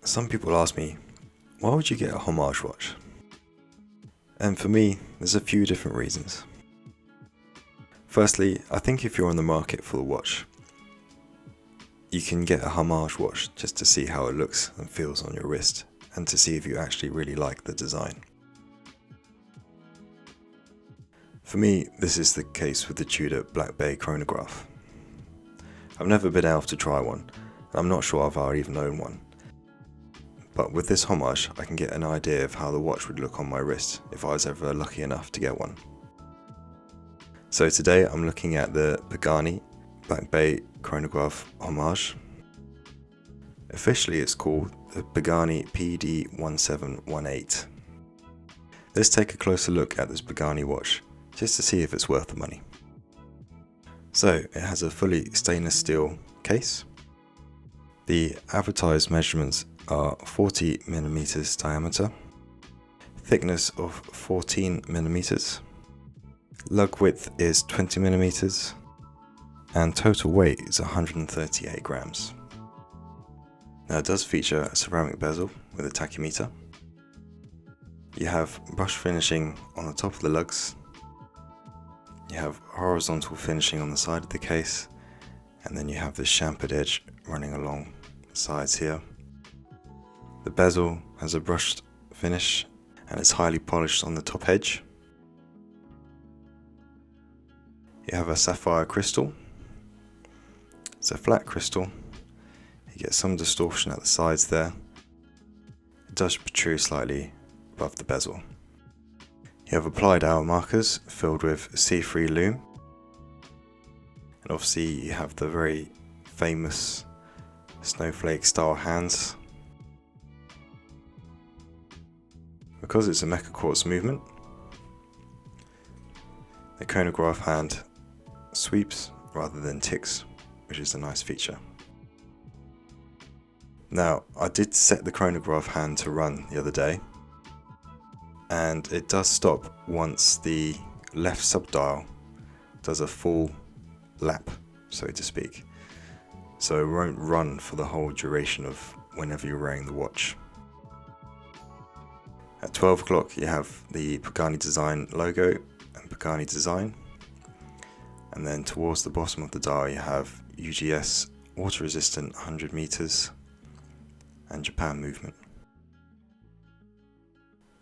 Some people ask me, why would you get a Homage watch? And for me, there's a few different reasons. Firstly, I think if you're on the market for a watch, you can get a Homage watch just to see how it looks and feels on your wrist, and to see if you actually really like the design. For me, this is the case with the Tudor BB Chronograph. I've never been able to try one, and I'm not sure if I'll even own one. But with this Homage, I can get an idea of how the watch would look on my wrist if I was ever lucky enough to get one. So today I'm looking at the Pagani BB Chronograph Homage. Officially it's called the Pagani PD-1718. Let's take a closer look at this Pagani watch, just to see if it's worth the money. So it has a fully stainless steel case. The advertised measurements are 40mm diameter, thickness of 14mm, lug width is 20mm, and total weight is 138 grams. Now it does feature a ceramic bezel with a tachymeter. You have brush finishing on the top of the lugs. You have horizontal finishing on the side of the case, and then you have this chamfered edge running along the sides here. The bezel has a brushed finish and it's highly polished on the top edge. You have a sapphire crystal. It's a flat crystal. You get some distortion at the sides there. It does protrude slightly above the bezel. You have applied hour markers filled with C3 lume. And obviously you have the very famous snowflake style hands. Because it's a mecha quartz movement, the chronograph hand sweeps rather than ticks, which is a nice feature. Now, I did set the chronograph hand to run the other day, and it does stop once the left subdial does a full lap, so to speak. So it won't run for the whole duration of whenever you're wearing the watch. At 12 o'clock you have the Pagani Design logo and Pagani Design, and then towards the bottom of the dial you have UGS water resistant 100 meters and Japan movement.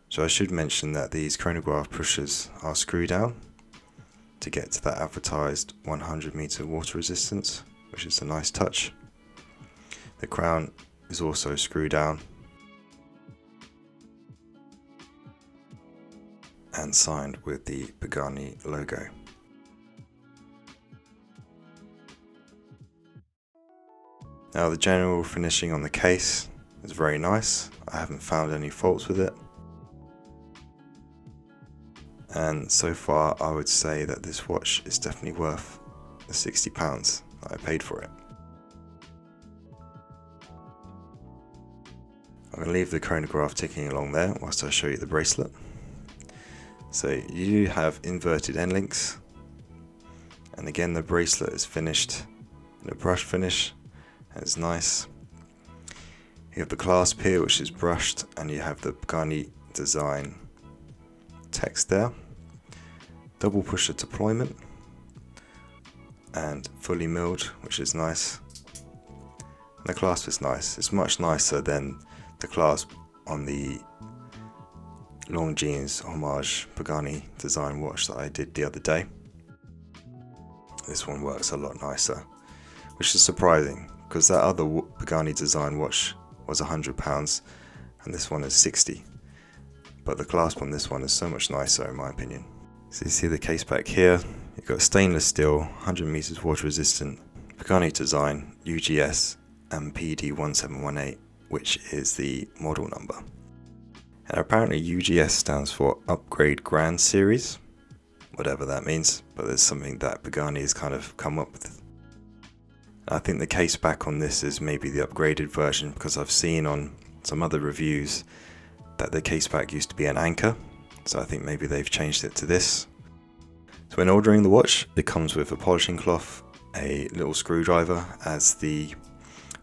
So I should mention that these chronograph pushers are screw down to get to that advertised 100 meter water resistance, which is a nice touch. The crown is also screw down and signed with the Pagani logo. Now the general finishing on the case is very nice. I haven't found any faults with it. And so far I would say that this watch is definitely worth the £60 that I paid for it. I'm going to leave the chronograph ticking along there whilst I show you the bracelet. So you do have inverted end links, and again the bracelet is finished in a brush finish and it's nice. You have the clasp here which is brushed, and you have the Pagani Design text there. Double pusher deployment and fully milled, which is nice. And the clasp is nice. It's much nicer than the clasp on the Long Jeans Homage Pagani Design watch that I did the other day. This one works a lot nicer, which is surprising because that other Pagani Design watch was £100 and this one is £60, but the clasp on this one is so much nicer in my opinion. So you see the case back here, you've got stainless steel, 100 meters water resistant, Pagani Design, UGS and PD-1718, which is the model number. And apparently UGS stands for Upgrade Grand Series, whatever that means, but there's something that Pagani has kind of come up with. I think the case back on this is maybe the upgraded version, because I've seen on some other reviews that the case back used to be an anchor, so I think maybe they've changed it to this. So when ordering the watch, it comes with a polishing cloth, a little screwdriver, as the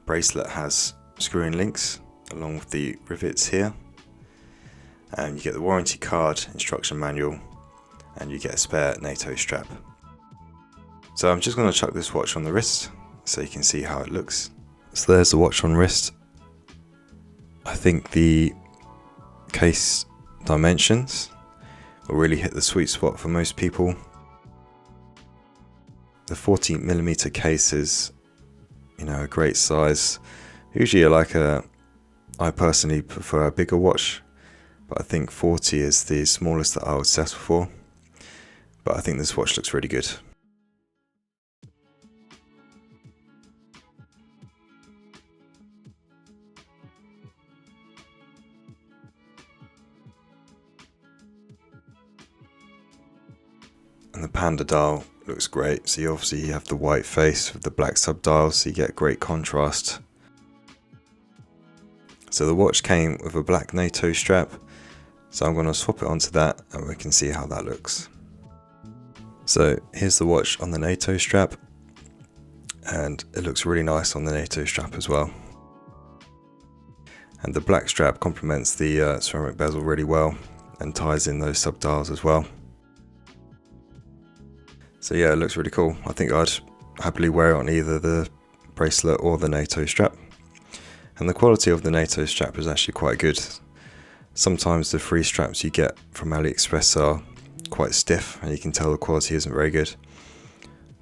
bracelet has screw-in links along with the rivets here, and you get the warranty card, instruction manual, and you get a spare NATO strap. So I'm just going to chuck this watch on the wrist so you can see how it looks. So there's the watch on wrist. I think the case dimensions will really hit the sweet spot for most people. The 40mm case is, a great size. Usually I personally prefer a bigger watch, but I think 40 is the smallest that I would settle for. But I think this watch looks really good. And the panda dial looks great, so you obviously have the white face with the black subdials, so you get great contrast. So the watch came with a black NATO strap, so I'm going to swap it onto that and we can see how that looks. So here's the watch on the NATO strap, and it looks really nice on the NATO strap as well. And the black strap complements the ceramic bezel really well and ties in those subdials as well. So yeah, it looks really cool. I think I'd happily wear it on either the bracelet or the NATO strap. And the quality of the NATO strap is actually quite good. Sometimes the free straps you get from AliExpress are quite stiff and you can tell the quality isn't very good.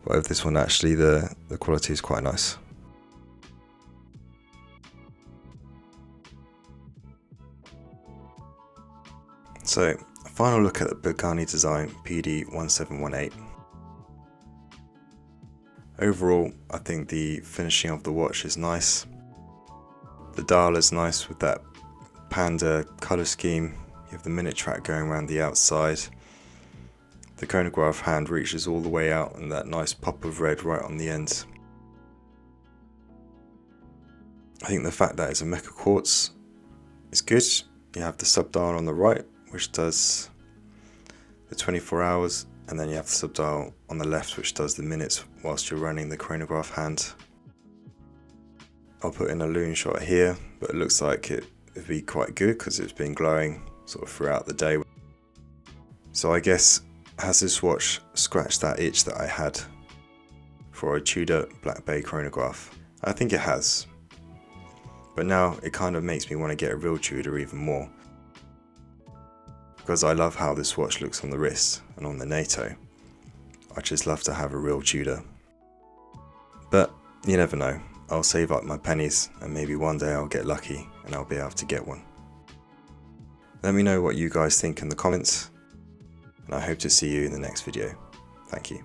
But with this one actually the quality is quite nice. So a final look at the Pagani Design PD-1718. Overall, I think the finishing of the watch is nice. The dial is nice with that panda colour scheme. You have the minute track going around the outside. The chronograph hand reaches all the way out and that nice pop of red right on the end. I think the fact that it's a mecha quartz is good. You have the subdial on the right, which does the 24 hours. And then you have the subdial on the left, which does the minutes whilst you're running the chronograph hand. I'll put in a loon shot here, but it looks like it would be quite good because it's been glowing sort of throughout the day. So I guess, has this watch scratched that itch that I had for a Tudor Black Bay chronograph? I think it has. But now it kind of makes me want to get a real Tudor even more, because I love how this watch looks on the wrist and on the NATO. I just love to have a real Tudor. But you never know, I'll save up my pennies and maybe one day I'll get lucky and I'll be able to get one. Let me know what you guys think in the comments, and I hope to see you in the next video. Thank you.